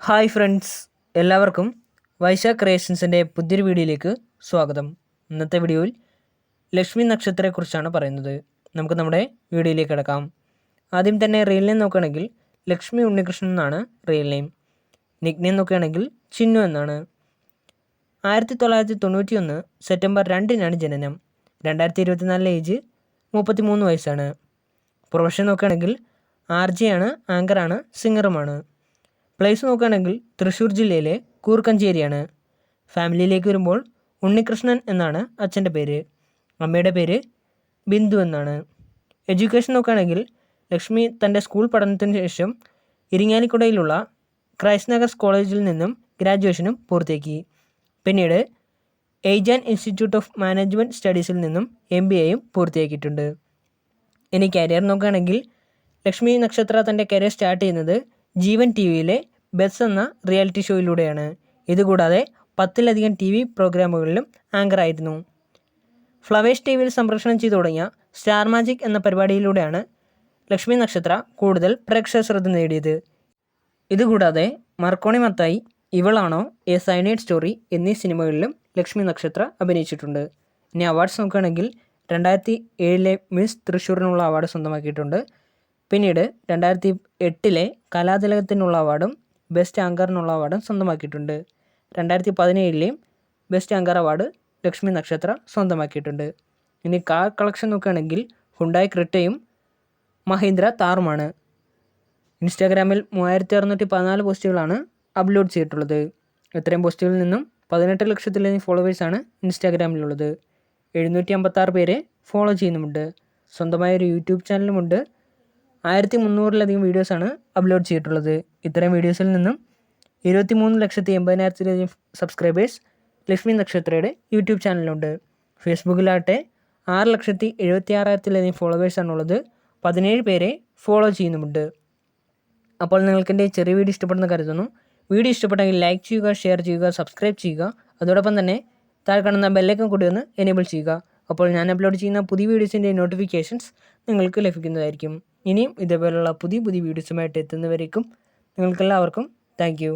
Hi friends, എല്ലാവർക്കും വൈശാഖ് ക്രിയേഷൻസിൻ്റെ പുതിയൊരു വീഡിയോയിലേക്ക് സ്വാഗതം. ഇന്നത്തെ വീഡിയോയിൽ ലക്ഷ്മി നക്ഷത്രത്തെക്കുറിച്ചാണ് പറയുന്നത്. നമുക്ക് നമ്മുടെ വീഡിയോയിലേക്ക് കിടക്കാം. ആദ്യം തന്നെ റിയൽ നെയിം നോക്കുകയാണെങ്കിൽ ലക്ഷ്മി ഉണ്ണികൃഷ്ണൻ എന്നാണ് റിയൽ നെയിം. നിക് നെയിം നോക്കുകയാണെങ്കിൽ ചിന്നു എന്നാണ്. 1991 സെപ്റ്റംബർ 2 ജനനം. 2024 ഏജ് 33 വയസ്സാണ്. പ്രൊഫഷൻ നോക്കുകയാണെങ്കിൽ RJ ആണ്, ആങ്കറാണ്, സിംഗറുമാണ്. പ്ലേസ് നോക്കുകയാണെങ്കിൽ തൃശ്ശൂർ ജില്ലയിലെ കൂർക്കഞ്ചേരിയാണ്. ഫാമിലിയിലേക്ക് വരുമ്പോൾ ഉണ്ണികൃഷ്ണൻ എന്നാണ് അച്ഛൻ്റെ പേര്. അമ്മയുടെ പേര് ബിന്ദു എന്നാണ്. എഡ്യൂക്കേഷൻ നോക്കുകയാണെങ്കിൽ ലക്ഷ്മി തൻ്റെ സ്കൂൾ പഠനത്തിന് ശേഷം ഇരിങ്ങാലിക്കുടയിലുള്ള ക്രൈസ്റ്റ് നഗർ കോളേജിൽ നിന്നും ഗ്രാജുവേഷനും പൂർത്തിയാക്കി. പിന്നീട് എയ്ജാൻ ഇൻസ്റ്റിറ്റ്യൂട്ട് ഓഫ് മാനേജ്മെൻറ്റ് സ്റ്റഡീസിൽ നിന്നും MBAയും പൂർത്തിയാക്കിയിട്ടുണ്ട്. ഇനി കരിയർ നോക്കുകയാണെങ്കിൽ ലക്ഷ്മി നക്ഷത്ര തൻ്റെ കരിയർ സ്റ്റാർട്ട് ചെയ്യുന്നത് ജീവൻ TV-യിലെ ബസ് എന്ന റിയാലിറ്റി ഷോയിലൂടെയാണ്. ഇതുകൂടാതെ 10ലധികം TV പ്രോഗ്രാമുകളിലും ആങ്കറായിരുന്നു. ഫ്ലവേഴ്സ് TV-യിൽ സംപ്രേഷണം ചെയ്തു തുടങ്ങിയ സ്റ്റാർ മാജിക് എന്ന പരിപാടിയിലൂടെയാണ് ലക്ഷ്മി നക്ഷത്ര കൂടുതൽ പ്രേക്ഷക ശ്രദ്ധ നേടിയത്. ഇതുകൂടാതെ മർക്കോണി മത്തായി, ഇവളാണോ, എ സൈനൈഡ് സ്റ്റോറി എന്നീ സിനിമകളിലും ലക്ഷ്മി നക്ഷത്ര അഭിനയിച്ചിട്ടുണ്ട്. ഇനി അവാർഡ്സ് നോക്കുകയാണെങ്കിൽ 2007 മിസ് തൃശ്ശൂരിനുള്ള അവാർഡ് സ്വന്തമാക്കിയിട്ടുണ്ട്. പിന്നീട് 2008 കലാതിലകത്തിനുള്ള അവാർഡും ബെസ്റ്റ് ആങ്കറിനുള്ള അവാർഡും സ്വന്തമാക്കിയിട്ടുണ്ട്. 2017 ബെസ്റ്റ് ആങ്കർ അവാർഡ് ലക്ഷ്മി നക്ഷത്ര സ്വന്തമാക്കിയിട്ടുണ്ട്. ഇനി കാർ കളക്ഷൻ നോക്കുകയാണെങ്കിൽ ഹുണ്ടായി ക്രെറ്റയും മഹീന്ദ്ര താറുമാണ്. ഇൻസ്റ്റാഗ്രാമിൽ 3614 പോസ്റ്റുകളാണ് അപ്ലോഡ് ചെയ്തിട്ടുള്ളത്. ഇത്രയും പോസ്റ്റുകളിൽ നിന്നും 18 ലക്ഷത്തിലധികം ഫോളോവേഴ്സാണ് ഇൻസ്റ്റാഗ്രാമിലുള്ളത്. 756 പേരെ ഫോളോ ചെയ്യുന്നുമുണ്ട്. സ്വന്തമായൊരു യൂട്യൂബ് ചാനലുമുണ്ട്. 1300-ലധികം വീഡിയോസാണ് അപ്ലോഡ് ചെയ്തിട്ടുള്ളത്. ഇത്തരം വീഡിയോസിൽ നിന്നും 23,80,000-ലധികം സബ്സ്ക്രൈബേഴ്സ് ലക്ഷ്മി നക്ഷത്രയുടെ യൂട്യൂബ് ചാനലുണ്ട്. ഫേസ്ബുക്കിലാകട്ടെ 6,76,000-ലധികം ഫോളോവേഴ്സാണുള്ളത്. 17 പേരെ ഫോളോ ചെയ്യുന്നുമുണ്ട്. അപ്പോൾ നിങ്ങൾക്ക് എൻ്റെ ചെറിയ വീഡിയോ ഇഷ്ടപ്പെടുന്ന കരുതുന്നു. വീഡിയോ ഇഷ്ടപ്പെട്ടെങ്കിൽ ലൈക്ക് ചെയ്യുക, ഷെയർ ചെയ്യുക, സബ്സ്ക്രൈബ് ചെയ്യുക. അതോടൊപ്പം തന്നെ താഴെ കാണുന്ന ബെല്ലൈക്കൺ കൂടി ഒന്ന് എനേബിൾ ചെയ്യുക. അപ്പോൾ ഞാൻ അപ്ലോഡ് ചെയ്യുന്ന പുതിയ വീഡിയോസിൻ്റെ നോട്ടിഫിക്കേഷൻസ് നിങ്ങൾക്ക് ലഭിക്കുന്നതായിരിക്കും. ഇനിയും ഇതേപോലെയുള്ള പുതിയ വീഡിയോസുമായിട്ട് എത്തുന്നവരേക്കും നിങ്ങൾക്കെല്ലാവർക്കും താങ്ക് യു.